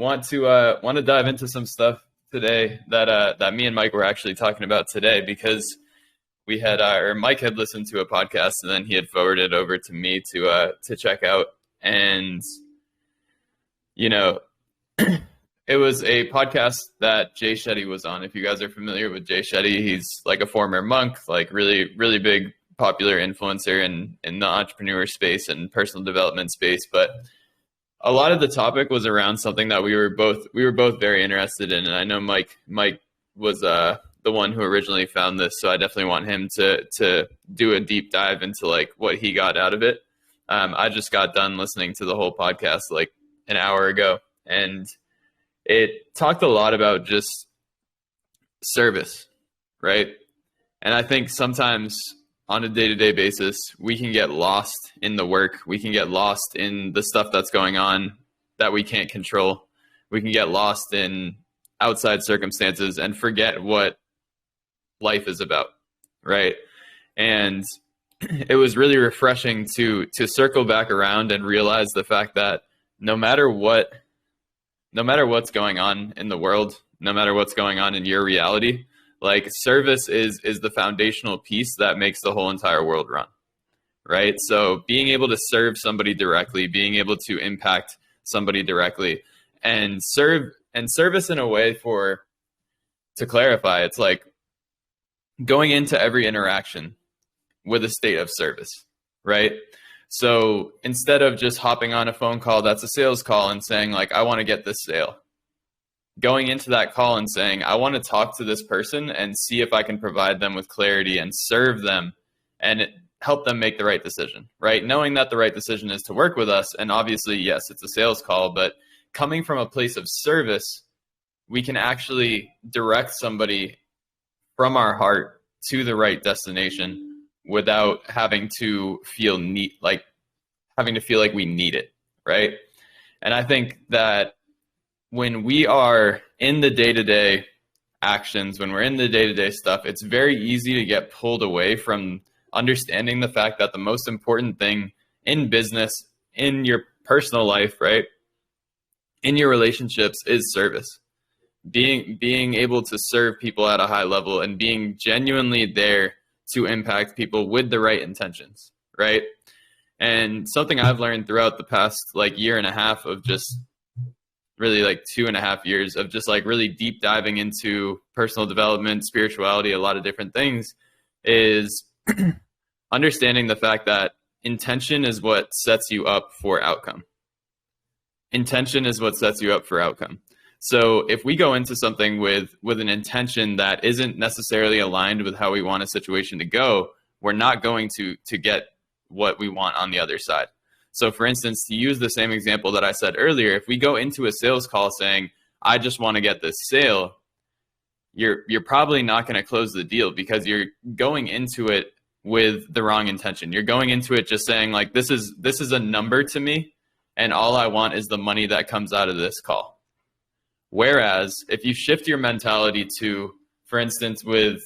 want to dive into some stuff today that me and Mike were actually talking about today, because we had or Mike had listened to a podcast and then he had forwarded over to me to check out. And you know, it was a podcast that Jay Shetty was on. If you guys are familiar with Jay Shetty, he's like a former monk, like really big popular influencer in the entrepreneur space and personal development space. But a lot of the topic was around something that we were both very interested in. And I know Mike was the one who originally found this, so I definitely want him to do a deep dive into like what he got out of it. I just got done listening to the whole podcast like an hour ago, and it talked a lot about just service, right? And I think sometimes on a day-to-day basis, we can get lost in the work. We can get lost in the stuff that's going on that we can't control. We can get lost in outside circumstances and forget what life is about, right? And it was really refreshing to circle back around and realize the fact that no matter what's going on in the world, no matter what's going on in your reality, like service is the foundational piece that makes the whole entire world run, right? So being able to serve somebody directly, being able to impact somebody directly, and service in a way to clarify, it's like going into every interaction with a state of service, right? So instead of just hopping on a phone call that's a sales call and saying like, I want to get this sale, going into that call and saying, I want to talk to this person and see if I can provide them with clarity and serve them and help them make the right decision, right? Knowing that the right decision is to work with us. And obviously, yes, it's a sales call, but coming from a place of service, we can actually direct somebody from our heart to the right destination without having to feel like we need it, right? And I think that when we are in the day-to-day actions, when we're in the day-to-day stuff, it's very easy to get pulled away from understanding the fact that the most important thing in business, in your personal life, right, in your relationships is service. Being able to serve people at a high level and being genuinely there to impact people with the right intentions, right? And something I've learned throughout the past like year and a half of just really like 2.5 years of just like really deep diving into personal development, spirituality, a lot of different things, is understanding the fact that intention is what sets you up for outcome. Intention is what sets you up for outcome. So if we go into something with an intention that isn't necessarily aligned with how we want a situation to go, we're not going to get what we want on the other side. So for instance, to use the same example that I said earlier, if we go into a sales call saying, I just want to get this sale, you're probably not going to close the deal because you're going into it with the wrong intention. You're going into it just saying like, this is a number to me, and all I want is the money that comes out of this call. Whereas if you shift your mentality to, for instance, with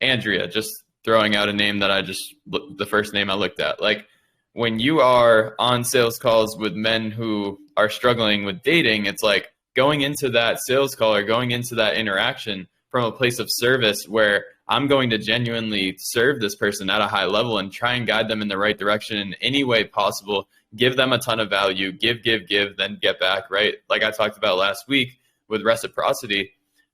Andrea, just throwing out a name that the first name I looked at, like when you are on sales calls with men who are struggling with dating, it's like going into that sales call or going into that interaction from a place of service where I'm going to genuinely serve this person at a high level and try and guide them in the right direction in any way possible, give them a ton of value, give, then get back, right? Like I talked about last week with reciprocity,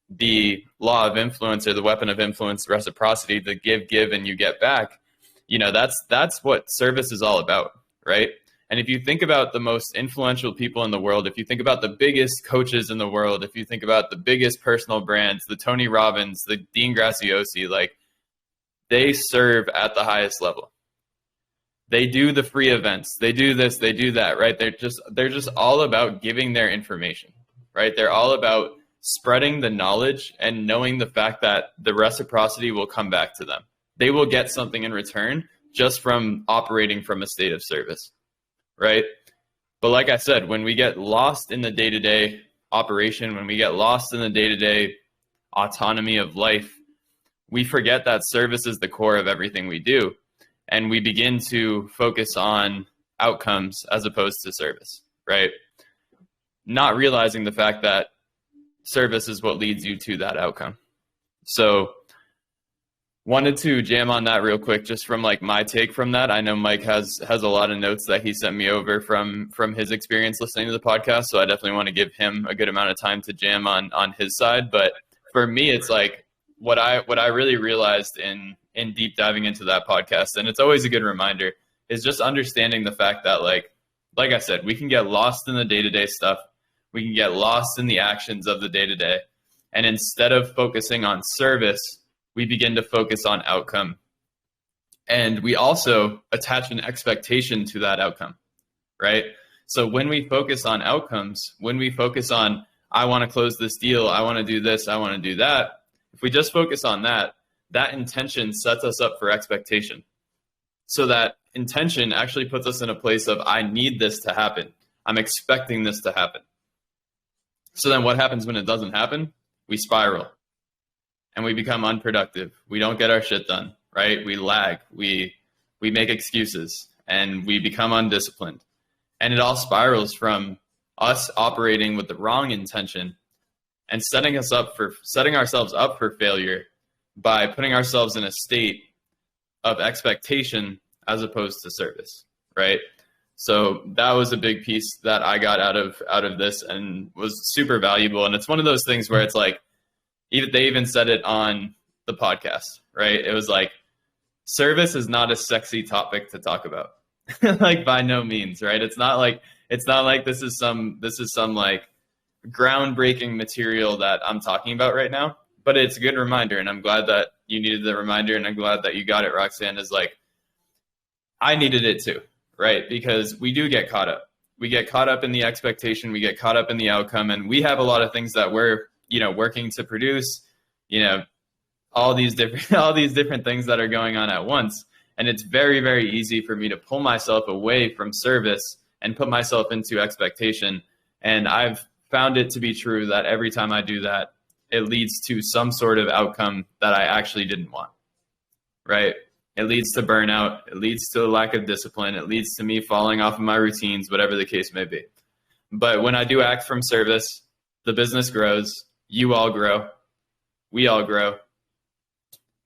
the law of influence or the weapon of influence, reciprocity, the give, and you get back. You know, that's what service is all about, right? And if you think about the most influential people in the world, if you think about the biggest coaches in the world, if you think about the biggest personal brands, the Tony Robbins, the Dean Graziosi, like they serve at the highest level. They do the free events. They do this, they do that, right? They're just all about giving their information, right? They're all about spreading the knowledge and knowing the fact that the reciprocity will come back to them. They will get something in return just from operating from a state of service, right? But like I said, when we get lost in the day-to-day operation, when we get lost in the day-to-day autonomy of life, we forget that service is the core of everything we do. And we begin to focus on outcomes as opposed to service, right? not realizing the fact that service is what leads you to that outcome. So wanted to jam on that real quick, just from like my take from that. I know Mike has a lot of notes that he sent me over from his experience listening to the podcast. So I definitely want to give him a good amount of time to jam on his side. But for me, it's like what I really realized in deep diving into that podcast, and it's always a good reminder, is just understanding the fact that like I said, we can get lost in the day-to-day stuff. We can get lost in the actions of the day-to-day. And instead of focusing on service, we begin to focus on outcome. And we also attach an expectation to that outcome, right? So when we focus on outcomes, when we focus on, I want to close this deal, I want to do this, I want to do that, if we just focus on that, that intention sets us up for expectation. So that intention actually puts us in a place of, I need this to happen. I'm expecting this to happen. So then what happens when it doesn't happen? We spiral. And we become unproductive. We don't get our shit done, right? We lag. We make excuses, and we become undisciplined. And it all spirals from us operating with the wrong intention and setting ourselves up for failure by putting ourselves in a state of expectation as opposed to service, right? So that was a big piece that I got out of this and was super valuable. And it's one of those things where it's like, they even said it on the podcast, right? It was like, service is not a sexy topic to talk about. Like, by no means, right? It's not like this is some like groundbreaking material that I'm talking about right now, but it's a good reminder. And I'm glad that you needed the reminder, and I'm glad that you got it, Roxanne. Is like, I needed it too, right? Because we do get caught up. We get caught up in the expectation. We get caught up in the outcome, and we have a lot of things that we're working to produce, all these different things that are going on at once. And it's very, very easy for me to pull myself away from service and put myself into expectation. And I've found it to be true that every time I do that, it leads to some sort of outcome that I actually didn't want, right? It leads to burnout. It leads to a lack of discipline. It leads to me falling off of my routines, whatever the case may be. But when I do act from service, the business grows. You all grow, we all grow,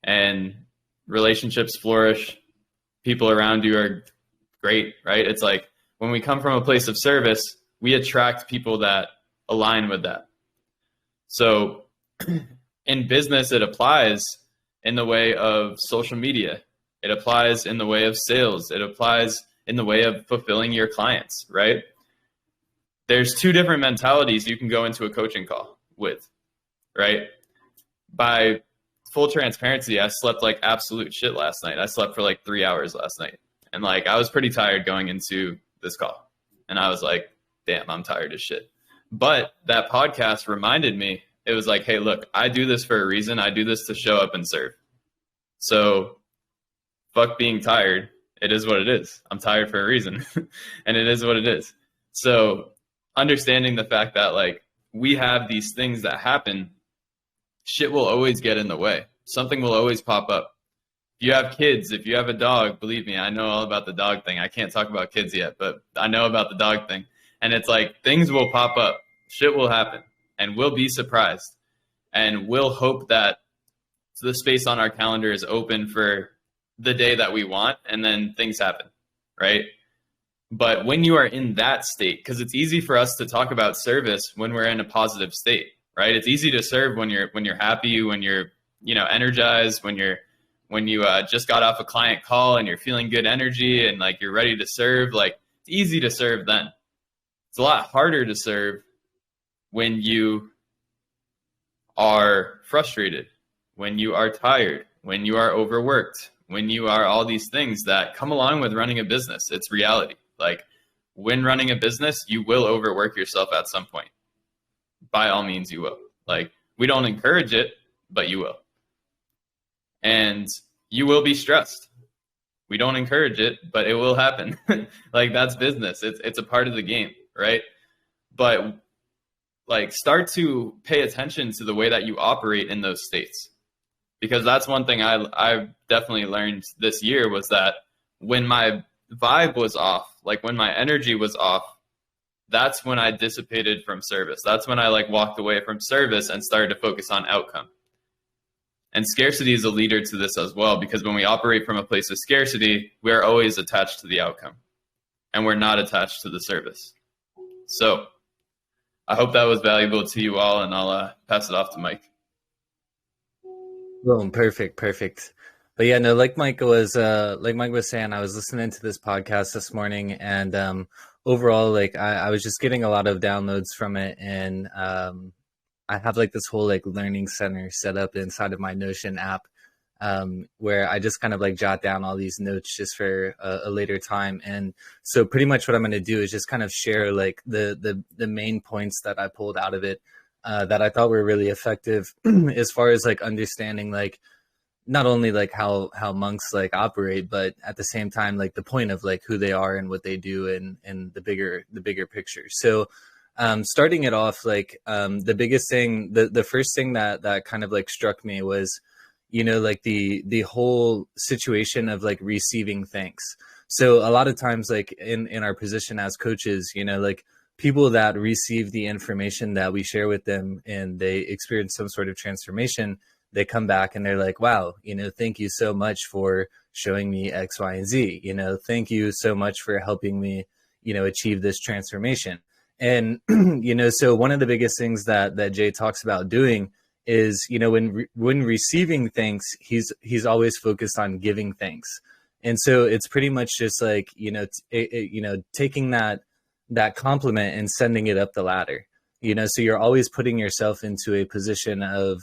and relationships flourish. People around you are great, right? It's like when we come from a place of service, we attract people that align with that. So in business, it applies in the way of social media. It applies in the way of sales. It applies in the way of fulfilling your clients, right? There's two different mentalities you can go into a coaching call with, right? By full transparency, I slept like absolute shit last night. I slept for like 3 hours last night. And like, I was pretty tired going into this call. And I was like, damn, I'm tired as shit. But that podcast reminded me, it was like, hey, look, I do this for a reason. I do this to show up and serve. So fuck being tired. It is what it is. I'm tired for a reason. And it is what it is. So understanding the fact that like, we have these things that happen, shit will always get in the way. Something will always pop up. If you have kids, if you have a dog, believe me, I know all about the dog thing. I can't talk about kids yet, but I know about the dog thing. And it's like, things will pop up, shit will happen, and we'll be surprised. And we'll hope that the space on our calendar is open for the day that we want, and then things happen, right? But when you are in that state, because it's easy for us to talk about service when we're in a positive state, right? It's easy to serve when you're happy, when you're energized, when you just got off a client call and you're feeling good energy and like you're ready to serve. Like, it's easy to serve then. It's a lot harder to serve when you are frustrated, when you are tired, when you are overworked, when you are all these things that come along with running a business. It's reality. Like, when running a business, you will overwork yourself at some point. By all means, you will. Like, we don't encourage it, but you will. And you will be stressed. We don't encourage it, but it will happen. Like, that's business. It's a part of the game, right? But like, start to pay attention to the way that you operate in those states. Because that's one thing I definitely learned this year, was that when my vibe was off, like when my energy was off, that's when I dissipated from service. That's when I like walked away from service and started to focus on outcome. And scarcity is a leader to this as well, because when we operate from a place of scarcity, we are always attached to the outcome and we're not attached to the service. So I hope that was valuable to you all, and I'll pass it off to Mike. Boom, perfect. But yeah, no, like Mike was saying, I was listening to this podcast this morning, and overall, like I was just getting a lot of downloads from it, and I have like this whole like learning center set up inside of my Notion app, where I just kind of like jot down all these notes just for a later time. And so pretty much what I'm going to do is just kind of share like the main points that I pulled out of it, that I thought were really effective as far as like understanding like not only like how monks like operate, but at the same time like the point of like who they are and what they do, and the bigger picture. So starting it off, like the biggest thing, the first thing that kind of like struck me was, you know, like the whole situation of like receiving thanks. So a lot of times like in our position as coaches, you know, like people that receive the information that we share with them and they experience some sort of transformation, they come back and they're like, wow, you know, thank you so much for showing me X, Y, and Z. You know, thank you so much for helping me, you know, achieve this transformation. And, you know, so one of the biggest things that Jay talks about doing is, you know, when receiving thanks, he's always focused on giving thanks. And so it's pretty much just like, you know, taking that compliment and sending it up the ladder, you know, so you're always putting yourself into a position of,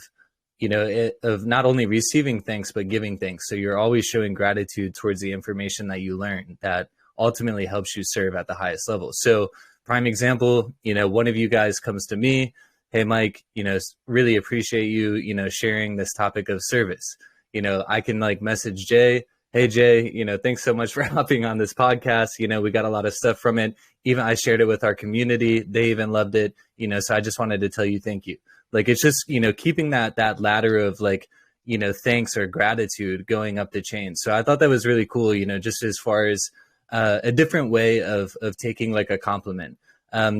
you know, of not only receiving thanks, but giving thanks. So you're always showing gratitude towards the information that you learn that ultimately helps you serve at the highest level. So prime example, you know, one of you guys comes to me, hey, Mike, you know, really appreciate you, you know, sharing this topic of service. You know, I can like message Jay, hey, Jay, you know, thanks so much for hopping on this podcast. You know, we got a lot of stuff from it. Even I shared it with our community. They even loved it. You know, so I just wanted to tell you, thank you. Like, it's just, you know, keeping that ladder of like, you know, thanks or gratitude going up the chain. So I thought that was really cool, you know, just as far as a different way of taking like a compliment.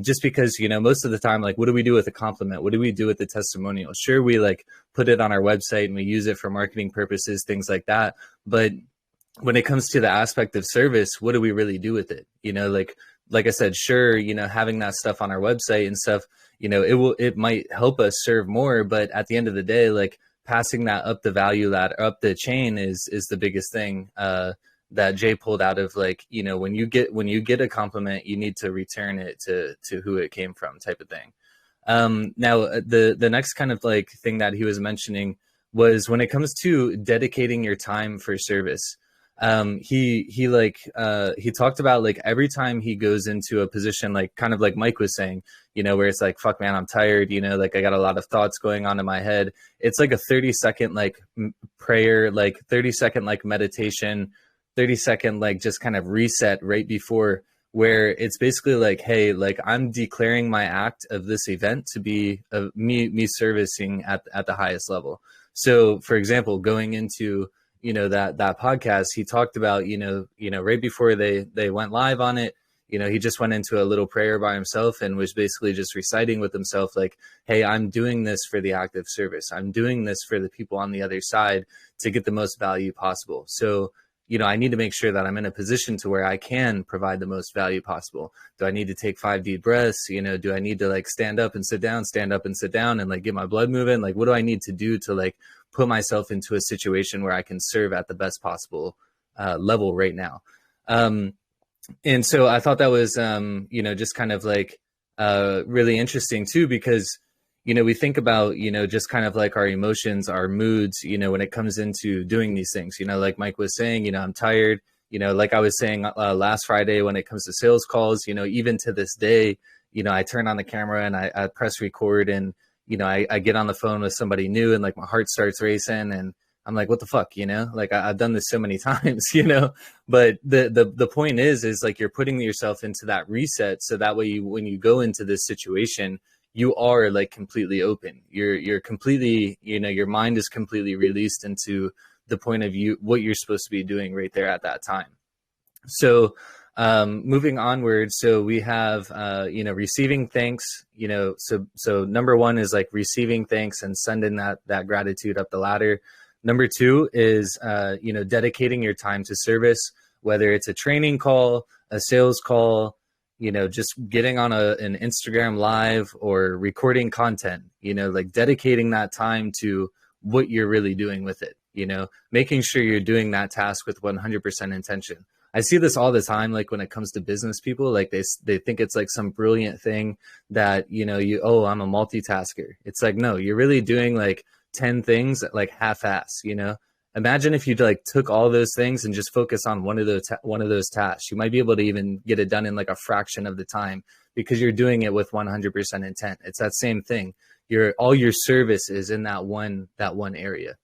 Just because, you know, most of the time, like, what do we do with a compliment? What do we do with the testimonial? Sure, we like put it on our website and we use it for marketing purposes, things like that. But when it comes to the aspect of service, what do we really do with it? You know, like I said, sure, you know, having that stuff on our website and stuff, you know, it might help us serve more, but at the end of the day, like passing that up the value ladder, up the chain is the biggest thing, that Jay pulled out of, like, you know, when you get a compliment, you need to return it to who it came from, type of thing. Now the next kind of like thing that he was mentioning was when it comes to dedicating your time for service. He talked about like every time he goes into a position, like kind of like Mike was saying, you know, where it's like, fuck man, I'm tired, you know, like I got a lot of thoughts going on in my head. It's like a 30-second like prayer, like 30-second like meditation, 30-second like just kind of reset right before, where it's basically like, hey, like I'm declaring my act of this event to be me servicing at the highest level. So for example, going into, you know, that podcast, he talked about, you know, right before they went live on it, you know, he just went into a little prayer by himself and was basically just reciting with himself, like, hey, I'm doing this for the act of service. I'm doing this for the people on the other side to get the most value possible. So, you know, I need to make sure that I'm in a position to where I can provide the most value possible. Do I need to take 5 deep breaths? You know, do I need to like stand up and sit down and like get my blood moving? Like, what do I need to do to like put myself into a situation where I can serve at the best possible level right now? And so I thought that was, you know, just kind of like really interesting too, because, you know, we think about, you know, just kind of like our emotions, our moods, you know, when it comes into doing these things, you know, like Mike was saying, you know, I'm tired, you know, like I was saying last Friday, when it comes to sales calls, you know, even to this day, you know, I turn on the camera and I press record, and, you know, I get on the phone with somebody new and like my heart starts racing and I'm like, what the fuck, you know, like I've done this so many times, you know, but the point is like you're putting yourself into that reset. So that way when you go into this situation, you are like completely open. You're completely, you know, your mind is completely released into the point of you, what you're supposed to be doing right there at that time. So Moving onward, so we have receiving thanks. So number one is like receiving thanks and sending that gratitude up the ladder. Number two is dedicating your time to service, whether it's a training call, a sales call, just getting on an Instagram live or recording content, like dedicating that time to what you're really doing with it, making sure you're doing that task with 100% intention. I see this all the time, like when it comes to business people, like they think it's like some brilliant thing that, I'm a multitasker. It's like, no, you're really doing like 10 things like half-ass, Imagine if you like took all those things and just focus on one of those tasks. You might be able to even get it done in like a fraction of the time because you're doing it with 100% intent. It's that same thing. All your service is in that one area.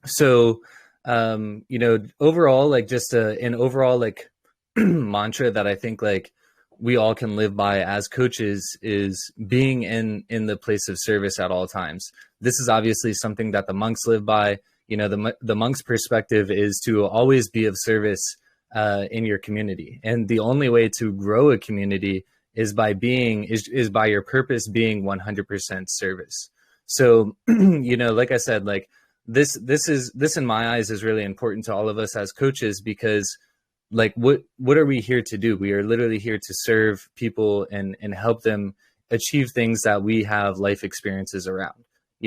So overall, like just an overall like mantra that I think like we all can live by as coaches is being in the place of service at all times. This is obviously something that the monks live by. The monk's perspective is to always be of service in your community. And the only way to grow a community is by by your purpose being 100% service. So, like I said, like this in my eyes is really important to all of us as coaches, because like what are we here to do? We are literally here to serve people and help them achieve things that we have life experiences around.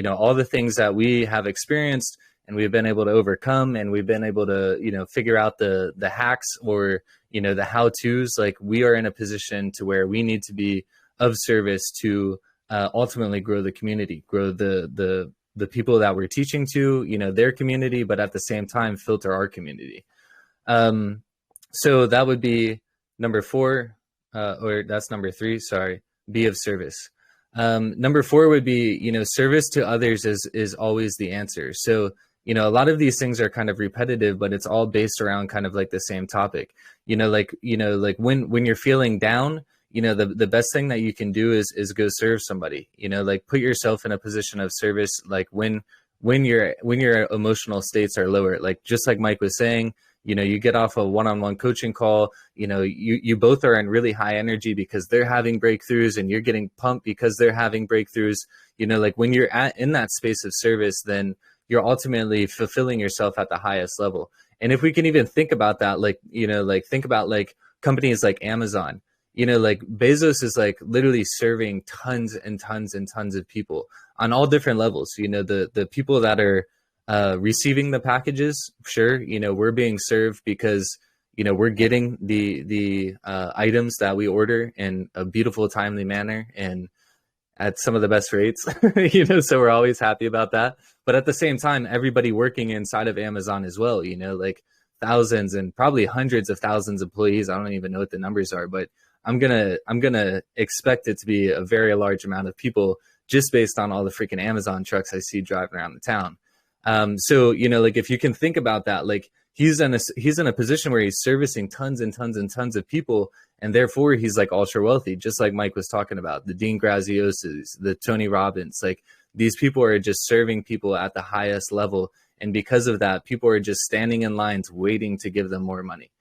All the things that we have experienced and we've been able to overcome, and we've been able to, figure out the hacks or, the how-tos. Like we are in a position to where we need to be of service to ultimately grow the community, grow the people that we're teaching to, their community, but at the same time, filter our community. So that would be number 4, or that's number 3, sorry, be of service. Number 4 would be, service to others is always the answer. So, a lot of these things are kind of repetitive, but it's all based around kind of like the same topic, like when you're feeling down, the best thing that you can do is go serve somebody, like put yourself in a position of service. Like when your emotional states are lower, like just like Mike was saying, you get off a one-on-one coaching call, you both are in really high energy because they're having breakthroughs and you're getting pumped because they're having breakthroughs. Like when you're in that space of service, then you're ultimately fulfilling yourself at the highest level. And if we can even think about that, think about like companies like Amazon, like Bezos is like literally serving tons and tons and tons of people on all different levels. The people that are receiving the packages, sure, we're being served because, we're getting the items that we order in a beautiful, timely manner and at some of the best rates, so we're always happy about that. But at the same time, everybody working inside of Amazon as well, like thousands and probably hundreds of thousands of employees. I don't even know what the numbers are, but I'm gonna expect it to be a very large amount of people just based on all the freaking Amazon trucks I see driving around the town. So, like if you can think about that, like he's in a position where he's servicing tons and tons and tons of people, and therefore he's like ultra wealthy, just like Mike was talking about, the Dean Grazioses, the Tony Robbins. Like these people are just serving people at the highest level. And because of that, people are just standing in lines waiting to give them more money.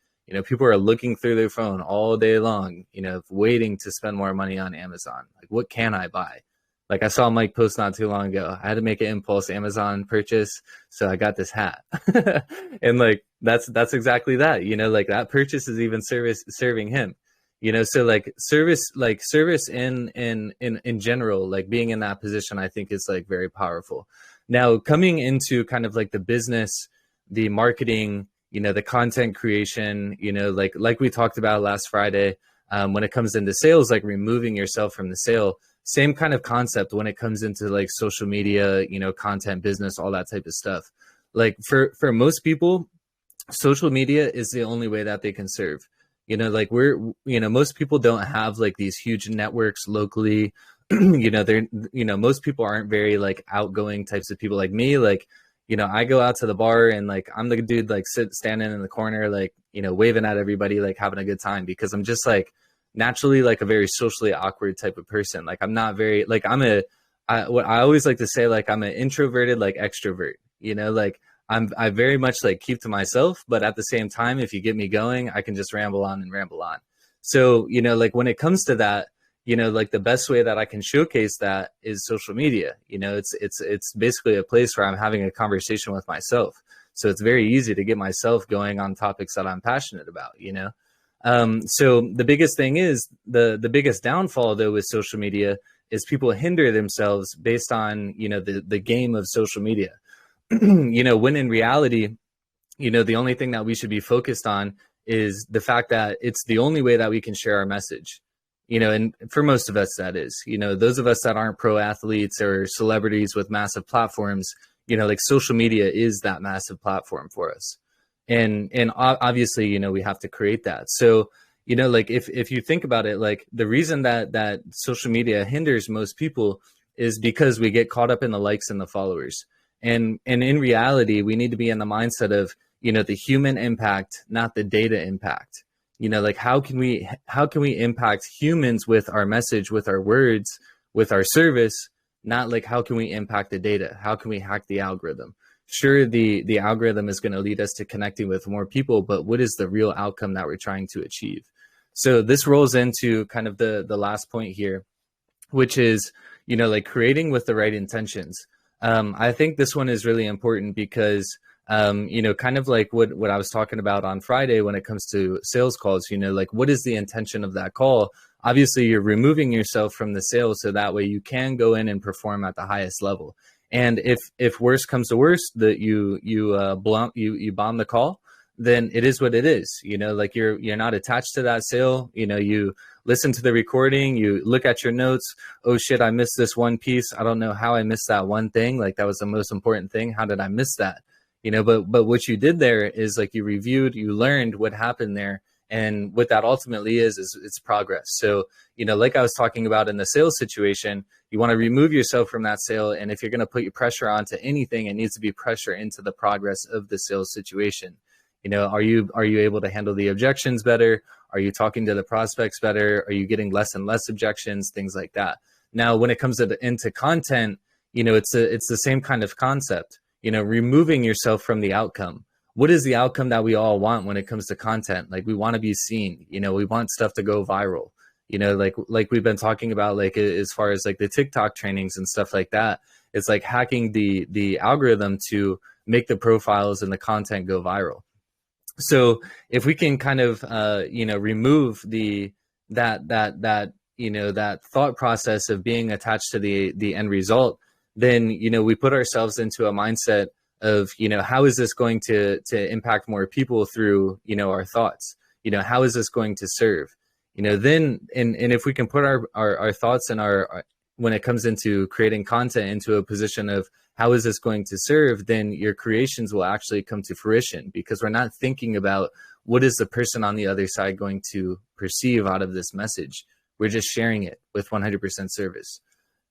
People are looking through their phone all day long, waiting to spend more money on Amazon. Like, what can I buy? Like I saw Mike post not too long ago, I had to make an impulse Amazon purchase, so I got this hat. And like that's exactly that. Like that purchase is even serving him. So like service in general, like being in that position, I think is like very powerful. Now coming into kind of like the business, the marketing, the content creation, like we talked about last Friday, when it comes into sales, like removing yourself from the sale. Same kind of concept when it comes into like social media, content, business, all that type of stuff. Like for most people, social media is the only way that they can serve. Like most people don't have like these huge networks locally. Most people aren't very like outgoing types of people like me. Like, I go out to the bar and like I'm the dude like standing in the corner, like, waving at everybody, like having a good time, because I'm just like naturally like a very socially awkward type of person. Like I'm not very like what I always like to say, like I'm an introverted like extrovert. Like I very much like keep to myself, but at the same time, if you get me going, I can just ramble on and ramble on. So, like when it comes to that, like the best way that I can showcase that is social media. It's basically a place where I'm having a conversation with myself. So it's very easy to get myself going on topics that I'm passionate about. So the biggest thing is the biggest downfall though with social media is people hinder themselves based on, the game of social media. When in reality, the only thing that we should be focused on is the fact that it's the only way that we can share our message. And for most of us, that is, those of us that aren't pro athletes or celebrities with massive platforms, like social media is that massive platform for us. And obviously, we have to create that. So, like if you think about it, like the reason that social media hinders most people is because we get caught up in the likes and the followers. And in reality, we need to be in the mindset of, the human impact, not the data impact. Like how can we impact humans with our message, with our words, with our service, not like how can we impact the data? How can we hack the algorithm? Sure, the algorithm is going to lead us to connecting with more people, but what is the real outcome that we're trying to achieve? So this rolls into kind of the last point here, which is, like creating with the right intentions. I think this one is really important because, kind of like what I was talking about on Friday when it comes to sales calls, like what is the intention of that call? Obviously, you're removing yourself from the sale so that way you can go in and perform at the highest level. And if worse comes to worse, that you bomb the call, then it is what it is. Like you're not attached to that sale. You listen to the recording, you look at your notes. Oh shit, I missed this one piece. I don't know how I missed that one thing. Like that was the most important thing. How did I miss that? But what you did there is like you reviewed, you learned what happened there. And what that ultimately is it's progress. So, like I was talking about in the sales situation, you want to remove yourself from that sale. And if you're going to put your pressure onto anything, it needs to be pressure into the progress of the sales situation. Are you able to handle the objections better? Are you talking to the prospects better? Are you getting less and less objections? Things like that. Now, when it comes into content, it's the same kind of concept, removing yourself from the outcome. What is the outcome that we all want when it comes to content? Like we want to be seen, we want stuff to go viral, like we've been talking about, like as far as like the TikTok trainings and stuff like that. It's like hacking the algorithm to make the profiles and the content go viral. So if we can kind of, remove that thought process of being attached to the end result, then, we put ourselves into a mindset of, how is this going to impact more people through, our thoughts, how is this going to serve, then, and if we can put our thoughts and when it comes into creating content into a position of how is this going to serve, then your creations will actually come to fruition because we're not thinking about what is the person on the other side going to perceive out of this message. We're just sharing it with 100% service.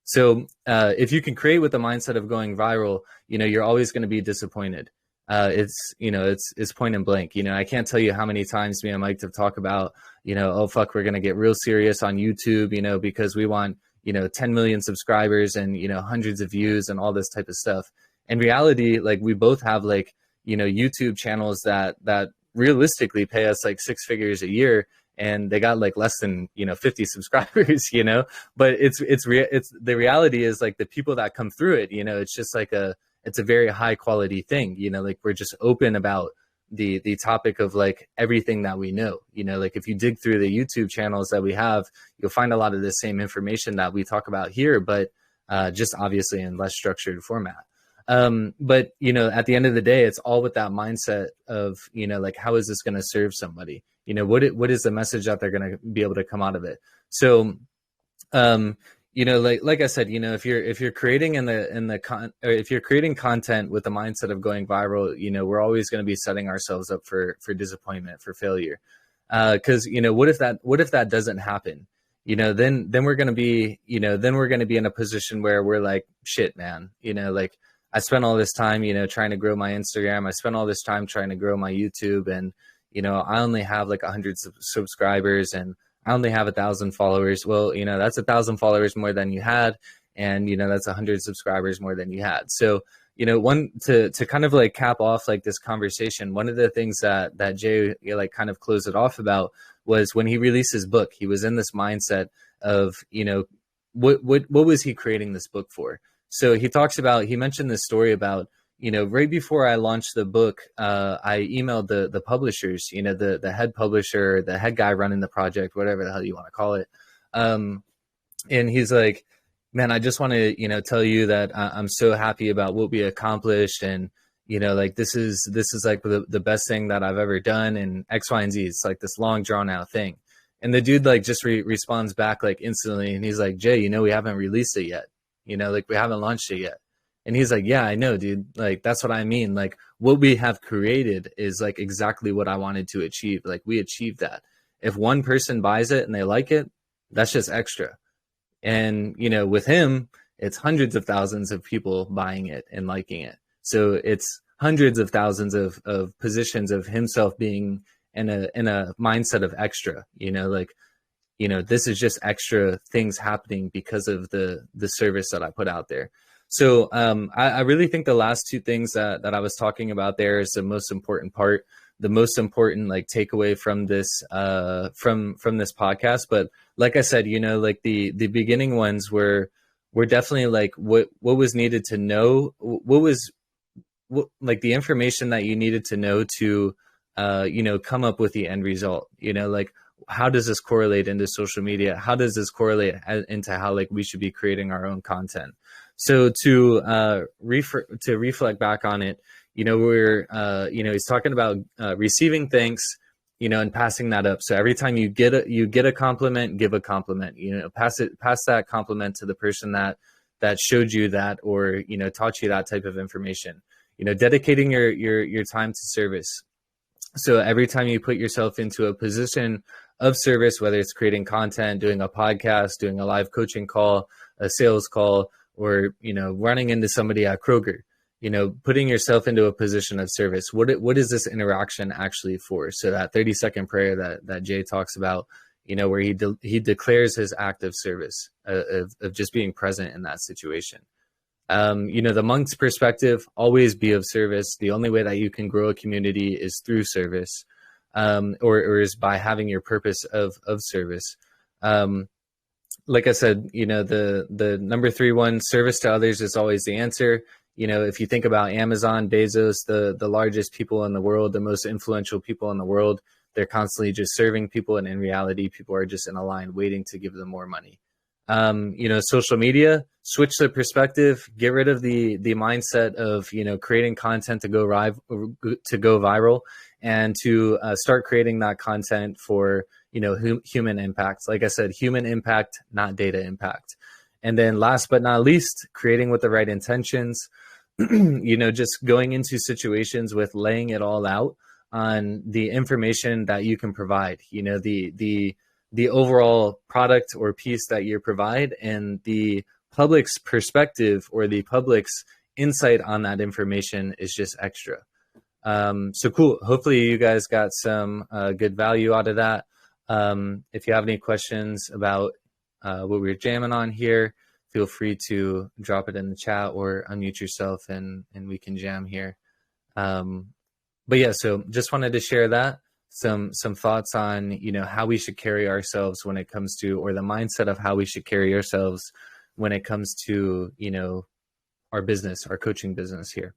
So if you can create with the mindset of going viral, you're always going to be disappointed. It's point and blank. I can't tell you how many times me and Mike have talked about, oh fuck, we're going to get real serious on YouTube, because we want 10 million subscribers and, hundreds of views and all this type of stuff. In reality, like we both have like, YouTube channels that realistically pay us like 6 figures a year and they got like less than, 50 subscribers, but it's the reality is like the people that come through it, it's just like it's a very high quality thing, like we're just open about the topic of like everything that we know, like if you dig through the YouTube channels that we have, you'll find a lot of the same information that we talk about here, but just obviously in less structured format. But at the end of the day, it's all with that mindset of, like, how is this going to serve somebody? What is the message that they're going to be able to come out of it? So, like I said, if you're creating if you're creating content with the mindset of going viral, we're always going to be setting ourselves up for disappointment, for failure. Cause what if that doesn't happen? Then we're going to be, in a position where we're like, shit, man, like I spent all this time, trying to grow my Instagram. I spent all this time trying to grow my YouTube, and, I only have like 100 subscribers and I only have 1,000 followers. Well, that's 1,000 followers more than you had. And, that's 100 subscribers more than you had. So, one to kind of like cap off like this conversation, one of the things that Jay like kind of closed it off about was when he released his book, he was in this mindset of, what was he creating this book for? So he mentioned this story about, right before I launched the book, I emailed the publishers, the head publisher, the head guy running the project, whatever the hell you want to call it. And he's like, man, I just want to, tell you that I'm so happy about what we accomplished. And, like, this is like the best thing that I've ever done, and X, Y, and Z. It's like this long drawn out thing. And the dude like just responds back like instantly. And he's like, Jay, we haven't released it yet. Like, we haven't launched it yet. And he's like, yeah, I know, dude. Like, that's what I mean. Like, what we have created is like exactly what I wanted to achieve. Like, we achieved that. If one person buys it and they like it, that's just extra. And, with him, it's hundreds of thousands of people buying it and liking it. So it's hundreds of thousands of positions of himself being in a mindset of extra, like, this is just extra things happening because of the service that I put out there. So I really think the last two things that I was talking about there is the most important part, the most important like takeaway from this from this podcast. But like I said, like the beginning ones were definitely like what was needed to know, like the information that you needed to know to come up with the end result. Like, how does this correlate into social media? How does this correlate into how like we should be creating our own content? So to reflect back on it, we're he's talking about receiving thanks, and passing that up. So every time you get a compliment, give a compliment. Pass that compliment to the person that showed you that, or taught you that type of information. Dedicating your time to service. So every time you put yourself into a position of service, whether it's creating content, doing a podcast, doing a live coaching call, a sales call, or, running into somebody at Kroger, putting yourself into a position of service. What is this interaction actually for? So that 30-second prayer that Jay talks about, where he declares his act of service, of just being present in that situation. The monk's perspective, always be of service. The only way that you can grow a community is through service, or is by having your purpose of service. Like I said, the number 3 one, service to others is always the answer. If you think about Amazon, Bezos, the largest people in the world, the most influential people in the world, they're constantly just serving people. And in reality, people are just in a line waiting to give them more money. Social media, switch the perspective, get rid of the mindset of, creating content to go viral, and to start creating that content for, human impact. Like I said, human impact, not data impact. And then last but not least, creating with the right intentions, just going into situations with laying it all out on the information that you can provide, the overall product or piece that you provide, and the public's perspective or the public's insight on that information is just extra. So cool. Hopefully you guys got some good value out of that. If you have any questions about what we're jamming on here, feel free to drop it in the chat or unmute yourself and we can jam here. But yeah, so just wanted to share that. Some thoughts on, how we should carry ourselves when it comes to, or the mindset of how we should carry ourselves when it comes to, our business, our coaching business here.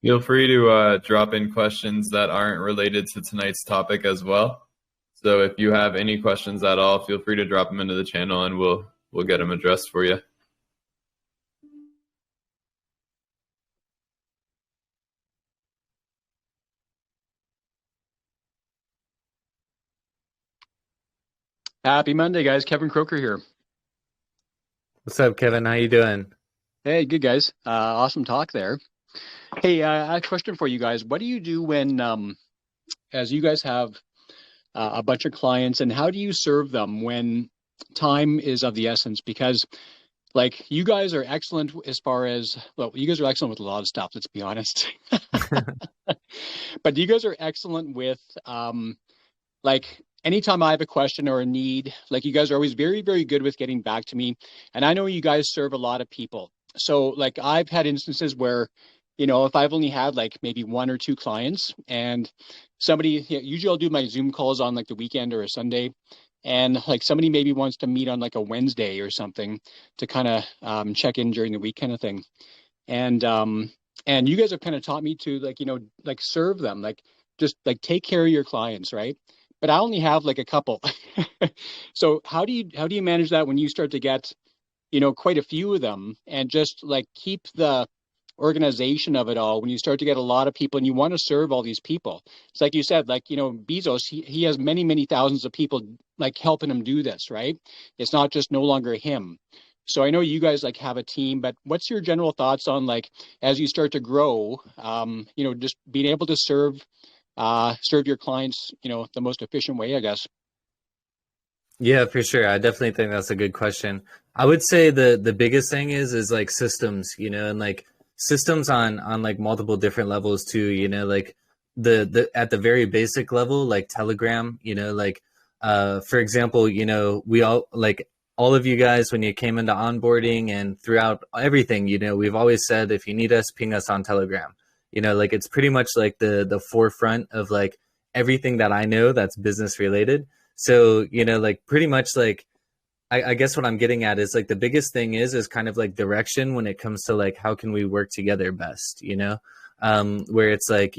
Feel free to drop in questions that aren't related to tonight's topic as well. So if you have any questions at all, feel free to drop them into the channel and we'll get them addressed for you. Happy Monday, guys. Kevin Croker here. What's up, Kevin? How you doing? Hey, good guys. Awesome talk there. Hey, a question for you guys. What do you do when, as you guys have a bunch of clients, and how do you serve them when time is of the essence? Because, like, you guys are excellent as far as, well, you guys are excellent with a lot of stuff, let's be honest. But you guys are excellent with, like, anytime I have a question or a need, like, you guys are always very, very good with getting back to me. And I know you guys serve a lot of people. So, like, I've had instances where, if I've only had like maybe one or two clients and somebody, usually I'll do my Zoom calls on like the weekend or a Sunday. And like somebody maybe wants to meet on like a Wednesday or something to kind of check in during the week kind of thing. And you guys have kind of taught me to like, like serve them, like just like take care of your clients, right? But I only have like a couple. So how do you manage that when you start to get, quite a few of them, and just like keep the organization of it all when you start to get a lot of people and you want to serve all these people? It's like you said, like, Bezos, he has many, many thousands of people like helping him do this, right? It's not just no longer him. So I know you guys like have a team, but what's your general thoughts on, like, as you start to grow, just being able to serve your clients, the most efficient way, I guess? Yeah, for sure. I definitely think that's a good question. I would say the biggest thing is like systems, and like systems on like multiple different levels too, like the at the very basic level, like Telegram, like for example, we all like all of you guys when you came into onboarding and throughout everything, we've always said if you need us, ping us on Telegram. Like it's pretty much like the forefront of like everything that I know that's business related. So, like pretty much like I guess what I'm getting at is like the biggest thing is kind of like direction when it comes to like how can we work together best, where it's like,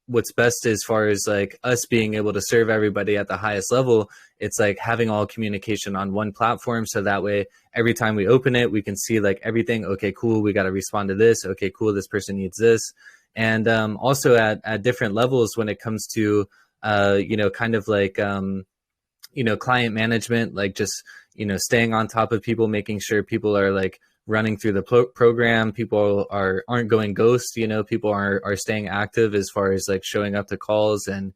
what's best as far as like us being able to serve everybody at the highest level. It's like having all communication on one platform. So that way, every time we open it, we can see like everything. Okay, cool. We got to respond to this. Okay, cool. This person needs this. And also at different levels when it comes to, kind of like, client management, like just, staying on top of people, making sure people are like running through the program. People aren't going ghost, people are staying active as far as like showing up to calls and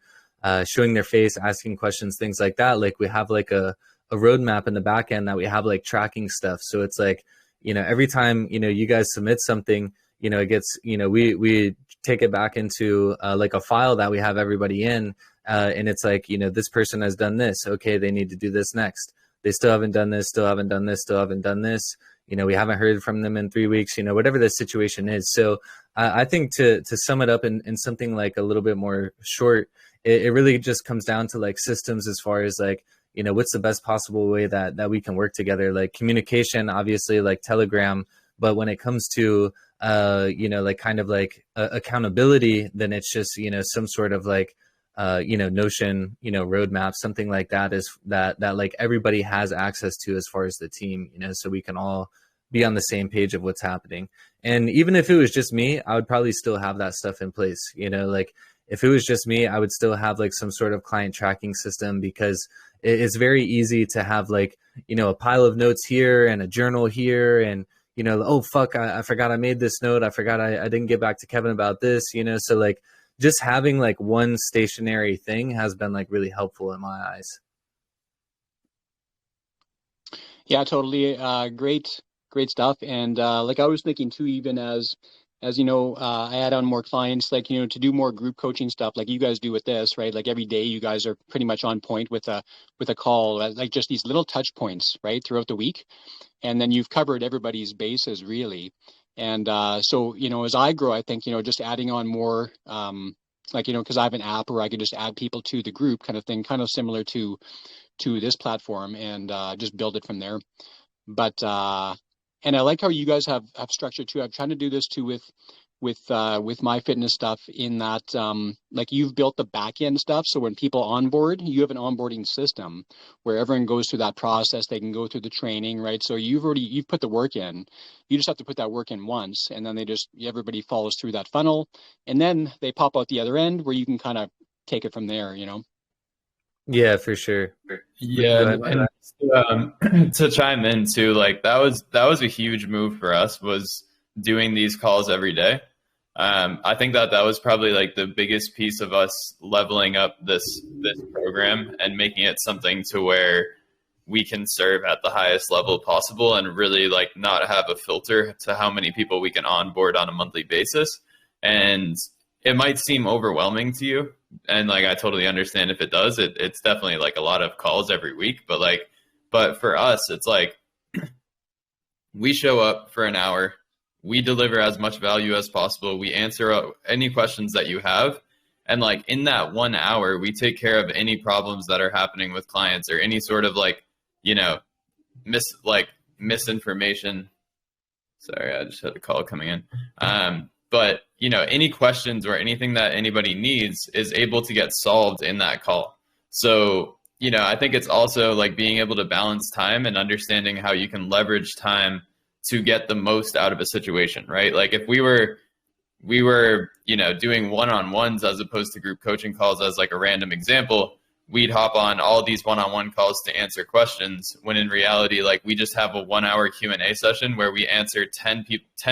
showing their face, asking questions, things like that. Like we have like a roadmap in the back end that we have like tracking stuff. So it's like, every time, you guys submit something, it gets, we take it back into like a file that we have everybody in. And it's like, this person has done this. Okay, they need to do this next. They still haven't done this, still haven't done this, still haven't done this. We haven't heard from them in 3 weeks, whatever the situation is. So I think to sum it up in something like a little bit more short, it really just comes down to like systems as far as like, what's the best possible way that we can work together, like communication, obviously like Telegram. But when it comes to, like kind of like accountability, then it's just, some sort of like, Notion, roadmap, something like that is that like everybody has access to as far as the team, so we can all be on the same page of what's happening. And even if it was just me, I would probably still have that stuff in place. Like if it was just me, I would still have like some sort of client tracking system, because it's very easy to have like, a pile of notes here and a journal here. And, oh, fuck, I forgot I made this note. I forgot I didn't get back to Kevin about this, so like, just having like one stationary thing has been like really helpful in my eyes. Yeah, totally. Great stuff. And like I was thinking too, even as I add on more clients, like, to do more group coaching stuff like you guys do with this, right? Like every day you guys are pretty much on point with a call, like just these little touch points, right, throughout the week. And then you've covered everybody's bases really. And so, as I grow, I think, just adding on more, like, because I have an app where I can just add people to the group kind of thing, kind of similar to this platform, and just build it from there. But and I like how you guys have structured too. I'm trying to do this too with my fitness stuff, in that like you've built the back end stuff. So when people onboard, you have an onboarding system where everyone goes through that process. They can go through the training, right? So you've put the work in. You just have to put that work in once, and then everybody follows through that funnel, and then they pop out the other end where you can kind of take it from there, Yeah, for sure. Yeah, and to chime in too, like that was a huge move for us, was doing these calls every day. I think that was probably like the biggest piece of us leveling up this program and making it something to where we can serve at the highest level possible and really like not have a filter to how many people we can onboard on a monthly basis. And it might seem overwhelming to you, and like I totally understand if it does. It's definitely like a lot of calls every week, but for us, it's like we show up for an hour, we deliver as much value as possible, we answer any questions that you have, and like in that 1 hour, we take care of any problems that are happening with clients or any sort of like, you know, misinformation. Sorry, I just had a call coming in. But you know, any questions or anything that anybody needs is able to get solved in that call. So, you know, I think it's also like being able to balance time and understanding how you can leverage time to get the most out of a situation, right? Like if we were, you know, doing one-on-ones as opposed to group coaching calls as like a random example, we'd hop on all these one-on-one calls to answer questions, when in reality, like we just have a 1 hour Q&A session where we answer 10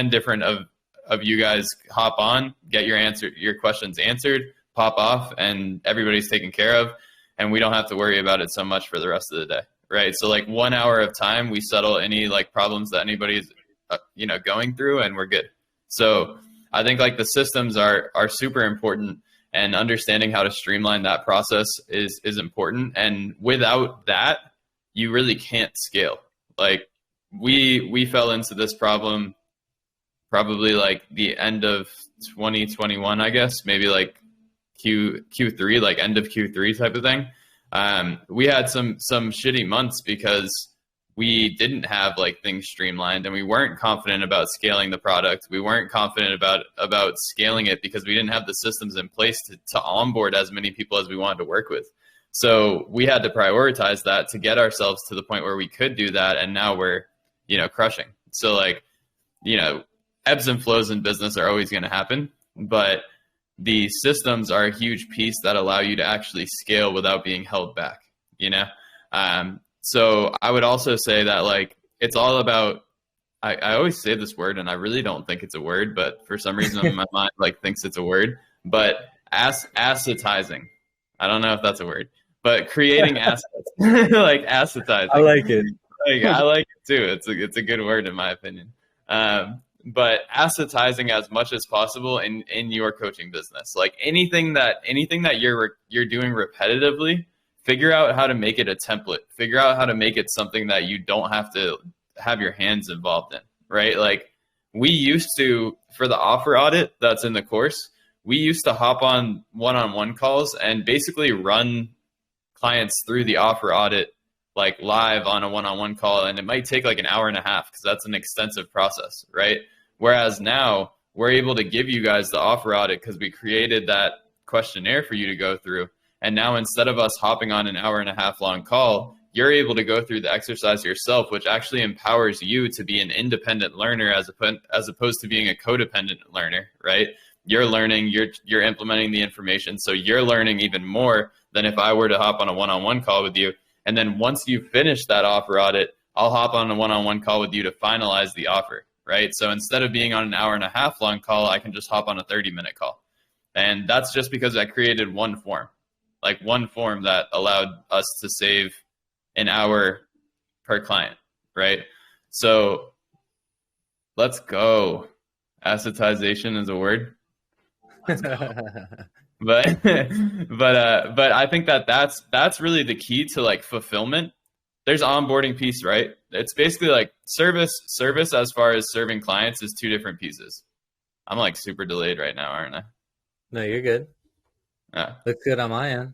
different of you guys hop on, get your questions answered, pop off, and everybody's taken care of. And we don't have to worry about it so much for the rest of the day, right? So like 1 hour of time, we settle any like problems that anybody's, you know, going through, and we're good. So I think like the systems are super important, and understanding how to streamline that process is important. And without that, you really can't scale. Like we fell into this problem probably like the end of 2021, I guess, maybe like Q3, like end of Q3 type of thing. We had some shitty months because we didn't have like things streamlined, and we weren't confident about scaling the product. We weren't confident about scaling it because we didn't have the systems in place to onboard as many people as we wanted to work with. So we had to prioritize that to get ourselves to the point where we could do that. And now we're, you know, crushing. So like, you know, ebbs and flows in business are always going to happen, but the systems are a huge piece that allow you to actually scale without being held back, you know? So I would also say that like, it's all about, I always say this word and I really don't think it's a word, but for some reason my mind like thinks it's a word, but assetizing. I don't know if that's a word, but creating assets, like assetizing. I like it. Like, I like it too. It's a good word in my opinion. But assetizing as much as possible in your coaching business, like anything that you're doing repetitively, figure out how to make it a template, figure out how to make it something that you don't have to have your hands involved in, right? Like we used to, for the offer audit that's in the course, we used to hop on one-on-one calls and basically run clients through the offer audit like live on a one-on-one call, and it might take like an hour and a half because that's an extensive process, right? Whereas now we're able to give you guys the offer audit because we created that questionnaire for you to go through. And now instead of us hopping on an hour and a half long call, you're able to go through the exercise yourself, which actually empowers you to be an independent learner as opposed to being a codependent learner, right? You're learning, you're implementing the information. So you're learning even more than if I were to hop on a one-on-one call with you. And then once you finish that offer audit, I'll hop on a one-on-one call with you to finalize the offer, right? So instead of being on an hour and a half long call, I can just hop on a 30-minute call. And that's just because I created one form that allowed us to save an hour per client, right? So let's go. Assetization is a word. Let's go. But I think that's really the key to like fulfillment. There's onboarding piece, right? It's basically like service as far as serving clients is two different pieces. I'm like super delayed right now, aren't I? No, you're good. Yeah. Looks good on my end.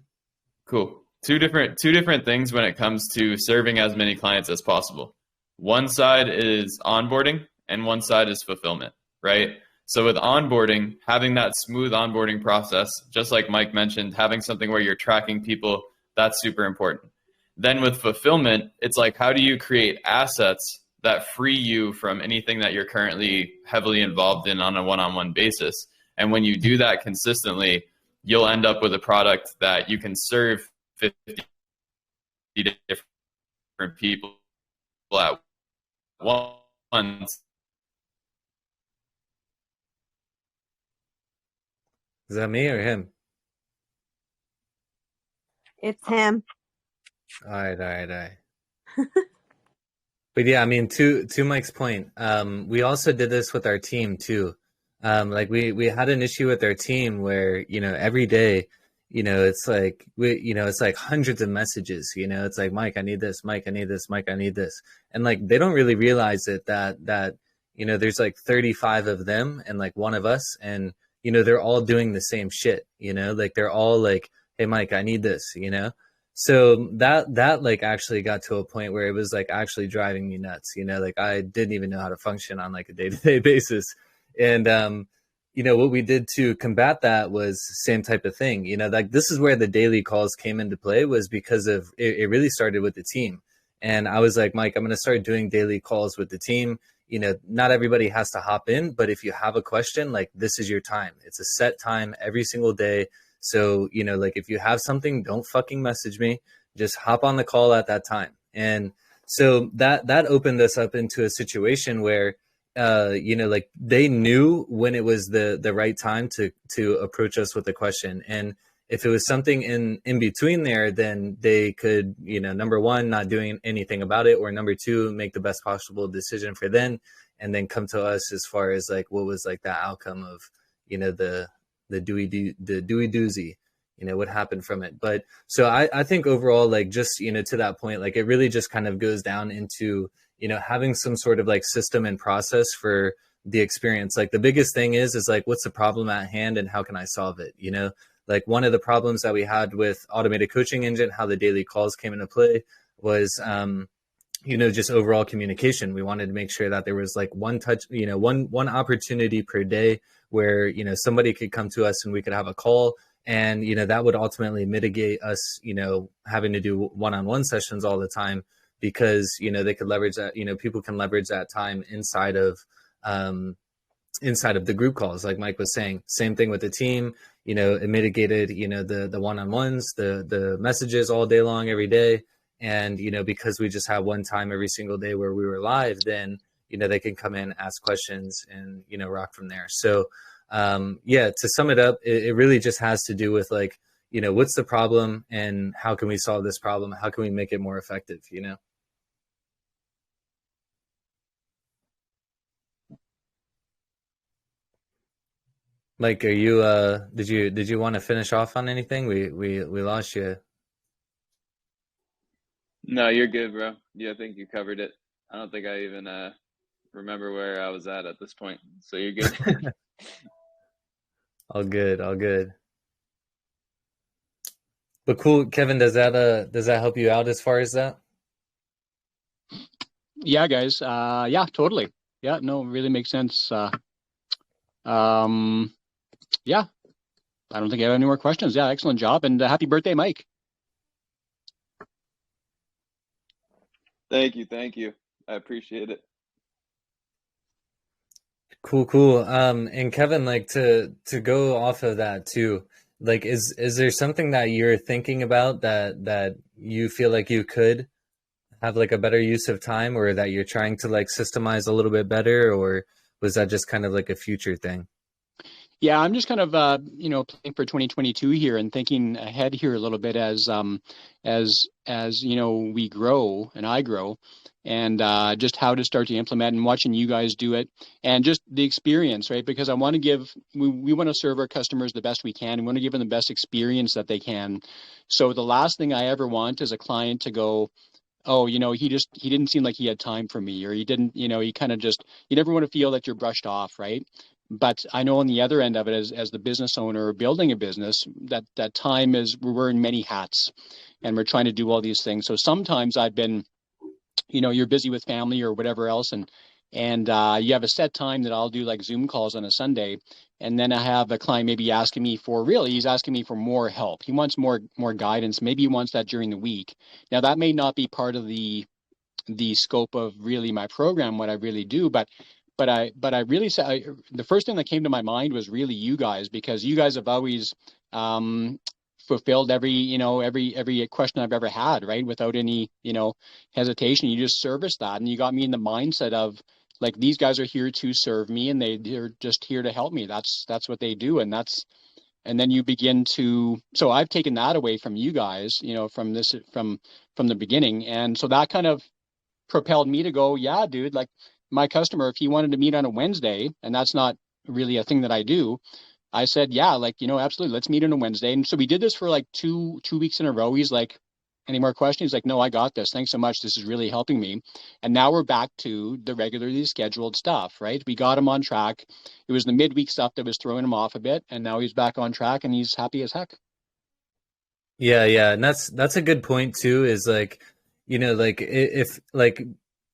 Cool. Two different things when it comes to serving as many clients as possible. One side is onboarding and one side is fulfillment, right? So with onboarding, having that smooth onboarding process, just like Mike mentioned, having something where you're tracking people, that's super important. Then with fulfillment, it's like, how do you create assets that free you from anything that you're currently heavily involved in on a one-on-one basis? And when you do that consistently, you'll end up with a product that you can serve 50 different people at once Is that me or him? It's him. All right, all right, all right. But yeah, I mean, to Mike's point, we also did this with our team too. Like we had an issue with our team where, you know, every day, you know, it's like it's like hundreds of messages. You know, it's like, Mike, I need this. Mike, I need this. Mike, I need this. And like they don't really realize it that you know there's like 35 of them and like one of us, and you know they're all doing the same shit. You know, like they're all like, hey, Mike, I need this. You know. So that like actually got to a point where it was like actually driving me nuts, you know, like I didn't even know how to function on like a day-to-day basis. And you know, what we did to combat that was same type of thing. You know, like this is where the daily calls came into play, was because of it really started with the team. And I was like, Mike, I'm going to start doing daily calls with the team. You know, not everybody has to hop in, but if you have a question, like this is your time. It's a set time every single day. So, you know, like if you have something, don't fucking message me. Just hop on the call at that time. And so that opened us up into a situation where, you know, like they knew when it was the right time to approach us with a question. And if it was something in between there, then they could, you know, number one, not doing anything about it, or number two, make the best possible decision for them, and then come to us as far as like what was like the outcome of, you know, the Dewey doozy, you know, what happened from it. But so I think overall, like just, you know, to that point, like it really just kind of goes down into, you know, having some sort of like system and process for the experience. Like the biggest thing is like, what's the problem at hand and how can I solve it? You know, like one of the problems that we had with automated coaching engine, how the daily calls came into play was, you know, just overall communication. We wanted to make sure that there was like one touch, you know, one opportunity per day where, you know, somebody could come to us and we could have a call, and, you know, that would ultimately mitigate us, you know, having to do one-on-one sessions all the time, because, you know, they could leverage that, you know, people can leverage that time inside of the group calls. Like Mike was saying, same thing with the team, you know, it mitigated, you know, the one-on-ones, the messages all day long, every day. And, you know, because we just have one time every single day where we were live, then, you know, they can come in, ask questions, and, you know, rock from there. So, yeah, to sum it up, it really just has to do with like, you know, what's the problem and how can we solve this problem? How can we make it more effective, you know? Mike, are you, did you want to finish off on anything? We lost you. No, you're good, bro. Yeah, I think you covered it. I don't think I even remember where I was at this point. So you're good. All good, all good. But cool, Kevin, does that help you out as far as that? Yeah, guys. Yeah, totally. Yeah, no, really makes sense. Yeah, I don't think I have any more questions. Yeah, excellent job, and happy birthday, Mike. Thank you. I appreciate it. Cool. And Kevin, like to go off of that too, like is there something that you're thinking about that you feel like you could have like a better use of time, or that you're trying to like systemize a little bit better, or was that just kind of like a future thing? Yeah, I'm just kind of you know, planning for 2022 here and thinking ahead here a little bit as you know, we grow and I grow, and just how to start to implement, and watching you guys do it, and just the experience, right? Because I want to give, we want to serve our customers the best we can. We want to give them the best experience that they can. So the last thing I ever want is a client to go, oh, you know, he didn't seem like he had time for me, or he didn't, you know, he kind of just, you never want to feel that you're brushed off, right? But I know on the other end of it, as the business owner building a business, that time is, we're wearing many hats and we're trying to do all these things. So sometimes I've been, you know, you're busy with family or whatever else, and you have a set time that I'll do like Zoom calls on a Sunday, and then I have a client maybe asking me for, really, he's asking me for more help. He wants more guidance. Maybe he wants that during the week. Now that may not be part of the scope of really my program, what I really do, but I really said, the first thing that came to my mind was really you guys, because you guys have always fulfilled every, you know, every question I've ever had, right? Without any, you know, hesitation. You just service that, and you got me in the mindset of like, these guys are here to serve me, and they're just here to help me. That's what they do, and And then you begin to, so I've taken that away from you guys, from the beginning. And so that kind of propelled me to go, yeah, dude, like my customer, if he wanted to meet on a Wednesday, and that's not really a thing that I do, I said, yeah, like, absolutely, let's meet on a Wednesday. And so we did this for like two weeks in a row. He's like, any more questions? He's like, no, I got this. Thanks so much. This is really helping me. And now we're back to the regularly scheduled stuff, right? We got him on track. It was the midweek stuff that was throwing him off a bit. And now he's back on track and he's happy as heck. Yeah, and that's a good point too. Is like, like if like,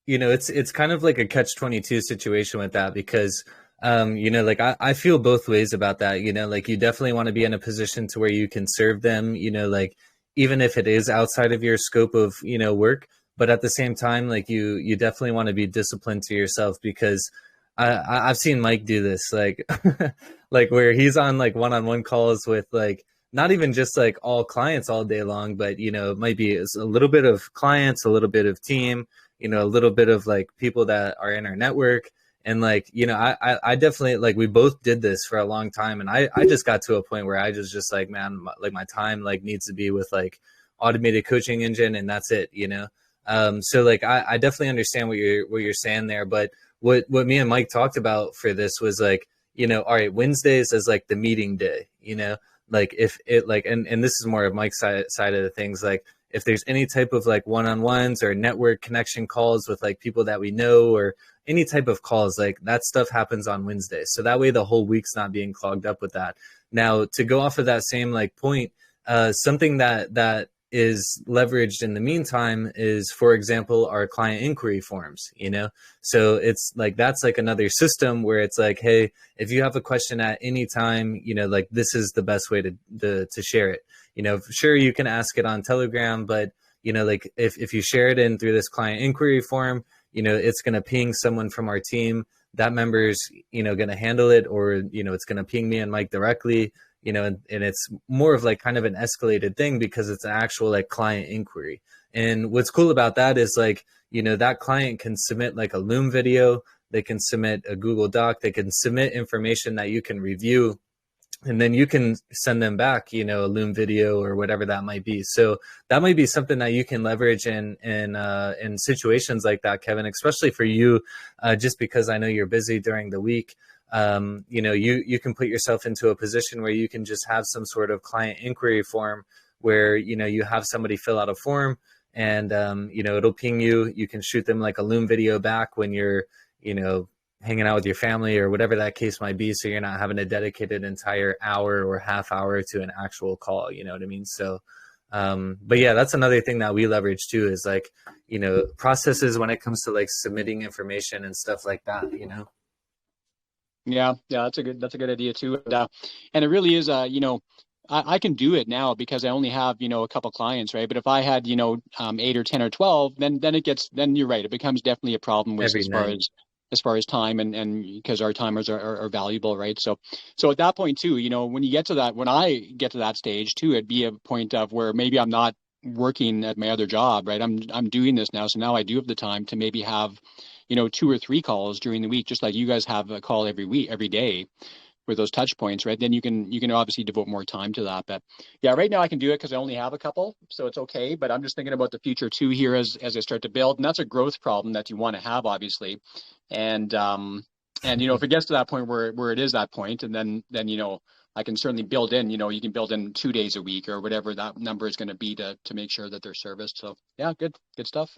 it's kind of like a catch-22 situation with that because, like I feel both ways about that. Like you definitely want to be in a position to where you can serve them. Like even if it is outside of your scope of work, but at the same time, like you definitely want to be disciplined to yourself because I've seen Mike do this, like like where he's on like one-on-one calls with like not even just like all clients all day long, but it might be a little bit of clients, a little bit of team, a little bit of like people that are in our network. And like, I definitely like we both did this for a long time. And I just got to a point where I just like, man, like my time like needs to be with like automated coaching engine and that's it, So like I definitely understand what you're saying there. But what me and Mike talked about for this was like, all right, Wednesdays is like the meeting day, like if it like and this is more of Mike's side of the things, like if there's any type of like one-on-ones or network connection calls with like people that we know or any type of calls, like that stuff happens on Wednesdays. So that way the whole week's not being clogged up with that. Now to go off of that same like point, something that is leveraged in the meantime is, for example, our client inquiry forms, So it's like, that's like another system where it's like, hey, if you have a question at any time, like this is the best way to share it. Sure, you can ask it on Telegram, but, like if you share it in through this client inquiry form, it's going to ping someone from our team. That member's, going to handle it, or, it's going to ping me and Mike directly, and it's more of like kind of an escalated thing because it's an actual like client inquiry. And what's cool about that is like, that client can submit like a Loom video, they can submit a Google Doc, they can submit information that you can review. And then you can send them back, a Loom video or whatever that might be. So that might be something that you can leverage in situations like that, Kevin, especially for you, just because I know you're busy during the week. You can put yourself into a position where you can just have some sort of client inquiry form where, you have somebody fill out a form and, it'll ping you. You can shoot them like a Loom video back when you're, hanging out with your family or whatever that case might be. So you're not having to dedicate an entire hour or half hour to an actual call. You know what I mean? So, but yeah, that's another thing that we leverage too, is like, processes when it comes to like submitting information and stuff like that, Yeah, that's a good idea too. And it really is, I can do it now because I only have, a couple clients, right? But if I had, 8 or 10 or 12, then then you're right. It becomes definitely a problem with every night. As far as time and because our timers are valuable, right? So at that point too, when I get to that stage too, it'd be a point of where maybe I'm not working at my other job, right? I'm doing this now. So now I do have the time to maybe have, 2 or 3 calls during the week, just like you guys have a call every week, every day with those touch points, right? Then you can obviously devote more time to that. But yeah, right now I can do it because I only have a couple, so it's okay. But I'm just thinking about the future too here as I start to build, and that's a growth problem that you want to have, obviously. And if it gets to that point where it is that point, and then I can certainly build in, you can build in 2 days a week or whatever that number is going to be to make sure that they're serviced. So yeah, good stuff.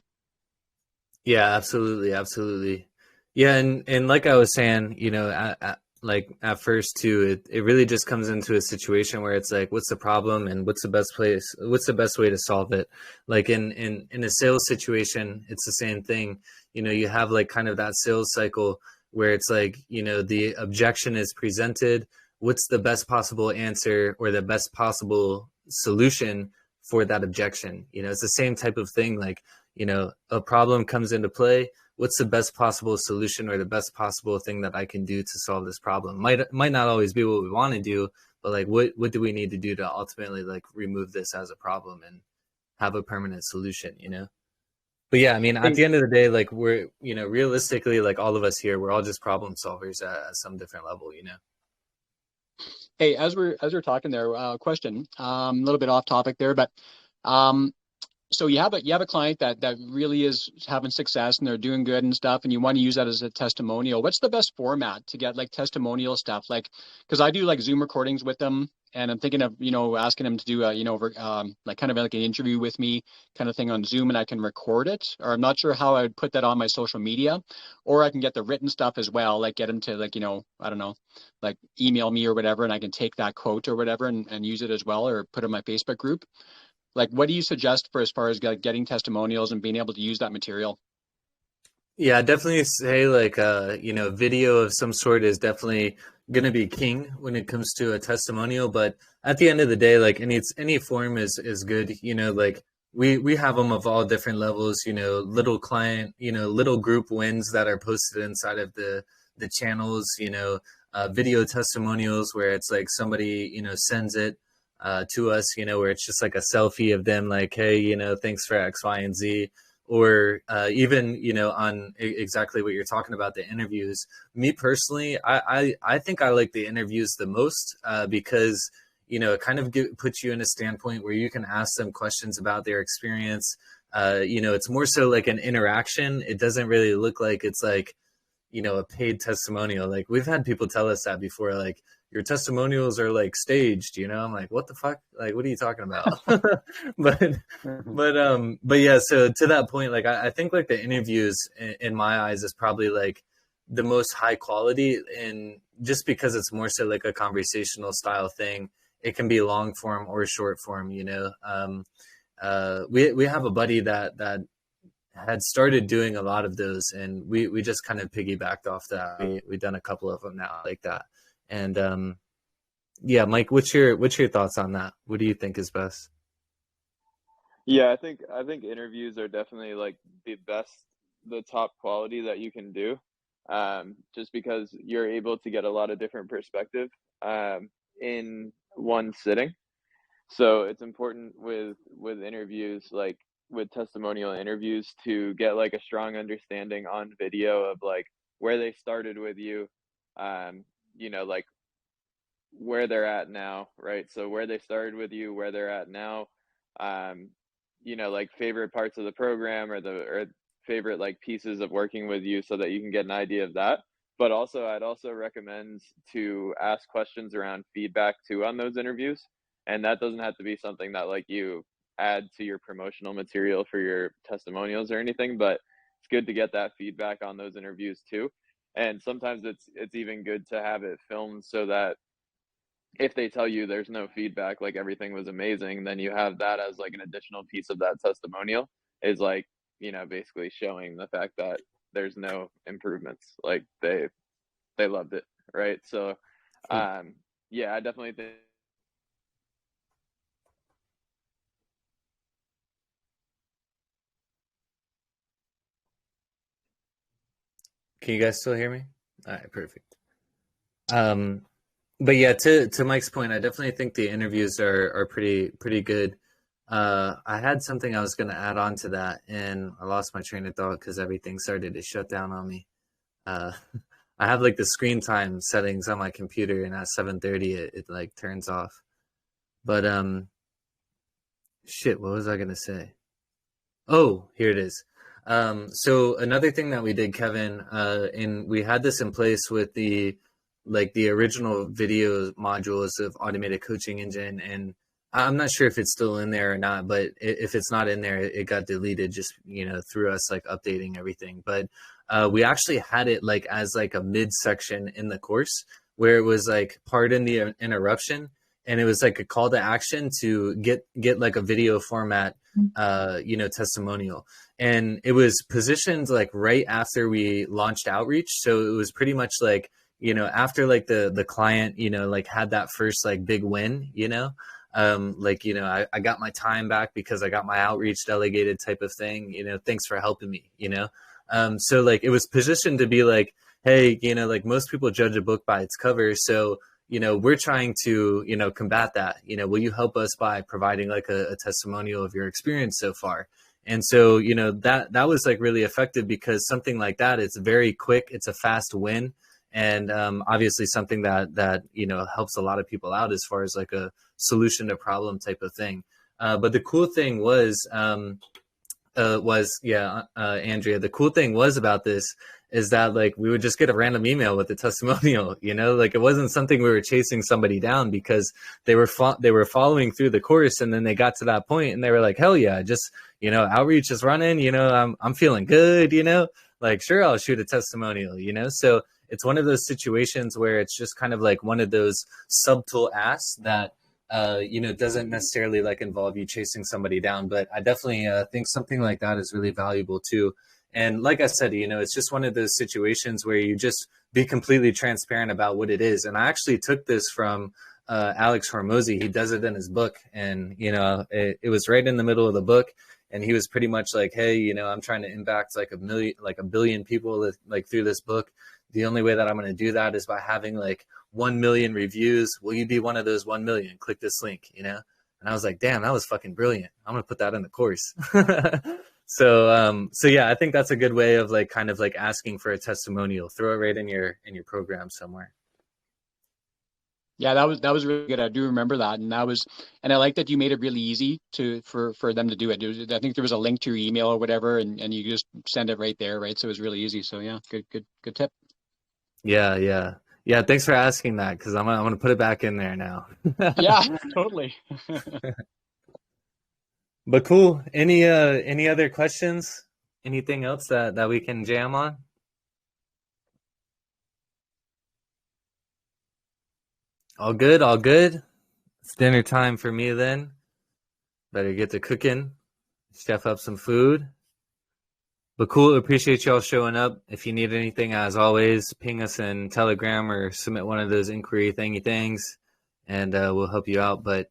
Yeah, absolutely. Yeah, and like I was saying, like at first too, it really just comes into a situation where it's like, what's the problem and what's the best way to solve it? Like in a sales situation, it's the same thing. You have like kind of that sales cycle where it's like, the objection is presented. What's the best possible answer or the best possible solution for that objection? It's the same type of thing. Like, a problem comes into play. What's the best possible solution or the best possible thing that I can do to solve this problem? Might not always be what we want to do, but like, what do we need to do to ultimately like remove this as a problem and have a permanent solution, But yeah, I mean, at the end of the day, like we're, realistically, like all of us here, we're all just problem solvers at some different level, Hey, as we're talking there, question, a little bit off topic there, but um, so you have a client that really is having success and they're doing good and stuff, and you want to use that as a testimonial. What's the best format to get like testimonial stuff? Like, because I do like Zoom recordings with them, and I'm thinking of asking them to do a like kind of like an interview with me kind of thing on Zoom, and I can record it. Or I'm not sure how I would put that on my social media, or I can get the written stuff as well, like get them to like I don't know, like email me or whatever, and I can take that quote or whatever and use it as well, or put it in my Facebook group. Like, what do you suggest for as far as getting testimonials and being able to use that material? Yeah, definitely say like video of some sort is definitely gonna be king when it comes to a testimonial. But at the end of the day, like any form is good. Like we have them of all different levels. Little client, little group wins that are posted inside of the channels. Video testimonials where it's like somebody sends it to us. Where it's just like a selfie of them, like, hey, thanks for X, Y, and Z, or even on exactly what you're talking about, the interviews. Me personally, I think I like the interviews the most because it kind of puts you in a standpoint where you can ask them questions about their experience. It's more so like an interaction. It doesn't really look like it's like a paid testimonial. Like we've had people tell us that before, like your testimonials are like staged. I'm like, what the fuck? Like, what are you talking about? but Mhm. but yeah, so to that point, like I think like the interviews in my eyes is probably like the most high quality, and just because it's more so like a conversational style thing. It can be long form or short form. We have a buddy that had started doing a lot of those, and we just kind of piggybacked off that. We've done a couple of them now like that. And yeah, Mike, what's your thoughts on that? What do you think is best? Yeah, I think interviews are definitely like the best, the top quality that you can do, just because you're able to get a lot of different perspective in one sitting. So it's important with interviews, like with testimonial interviews, to get like a strong understanding on video of like where they started with you, like where they're at now, right? So where they started with you, where they're at now, um, like favorite parts of the program, or favorite like pieces of working with you, so that you can get an idea of that. But also, I'd also recommend to ask questions around feedback too on those interviews. And that doesn't have to be something that like you add to your promotional material for your testimonials or anything, but it's good to get that feedback on those interviews too. And sometimes it's even good to have it filmed, so that if they tell you there's no feedback, like everything was amazing, then you have that as like an additional piece of that testimonial, is like, basically showing the fact that there's no improvements. Like they loved it, right? So, um, yeah, I definitely think. Can you guys still hear me? All right, perfect. Um, but yeah, to Mike's point, I definitely think the interviews are pretty good. I had something I was going to add on to that, and I lost my train of thought because everything started to shut down on me. Uh, I have like the screen time settings on my computer, and at 7:30 it like turns off. But shit, what was I gonna say? Oh, here it is. So another thing that we did, Kevin, and we had this in place with the original video modules of Automated Coaching Engine, and I'm not sure if it's still in there or not, but if it's not in there, it got deleted just through us like updating everything. But we actually had it like as like a mid section in the course where it was like pardon the interruption, and it was like a call to action to get like a video format testimonial. And it was positioned like right after we launched outreach. So it was pretty much like, after like the client, like had that first like big win, I got my time back because I got my outreach delegated type of thing, thanks for helping me, so like it was positioned to be like, hey, like most people judge a book by its cover. So, we're trying to, combat that. Will you help us by providing like a testimonial of your experience so far? And so, that was like really effective because something like that, it's very quick. It's a fast win. and obviously something that helps a lot of people out as far as like a solution to problem type of thing. But the cool thing Andrea, the cool thing was about this is that like we would just get a random email with a testimonial, like it wasn't something we were chasing somebody down, because they were following through the course, and then they got to that point and they were like, hell yeah, just outreach is running, I'm feeling good, like sure, I'll shoot a testimonial, so it's one of those situations where it's just kind of like one of those subtle asks that doesn't necessarily like involve you chasing somebody down. But I definitely think something like that is really valuable too. And like I said, it's just one of those situations where you just be completely transparent about what it is. And I actually took this from Alex Hormozy. He does it in his book. And, it was right in the middle of the book. And he was pretty much like, hey, I'm trying to impact like a billion people like through this book. The only way that I'm going to do that is by having like 1 million reviews. Will you be one of those 1 million? Click this link, And I was like, damn, that was fucking brilliant. I'm going to put that in the course. So yeah, I think that's a good way of like kind of like asking for a testimonial. Throw it right in your program somewhere. Yeah, that was really good. I do remember that, and I like that you made it really easy for them to do it. I think there was a link to your email or whatever, and you just send it right there, right? So it was really easy. So yeah, good tip. Yeah. Thanks for asking that, because I'm gonna put it back in there now. Yeah, totally. But cool. Any other questions? Anything else that we can jam on? All good. It's dinner time for me then. Better get to cooking. Chef up some food. But cool, appreciate y'all showing up. If you need anything, as always, ping us in Telegram or submit one of those inquiry thingy things, and we'll help you out. But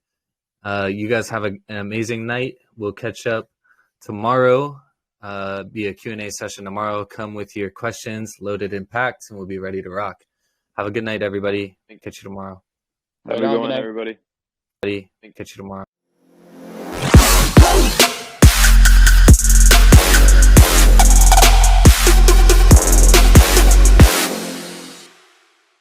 you guys have an amazing night. We'll catch up tomorrow. Be a Q&A session tomorrow. Come with your questions, loaded and packed, and we'll be ready to rock. Have a good night, everybody. Catch you tomorrow. Have a good one, everybody. Catch you tomorrow.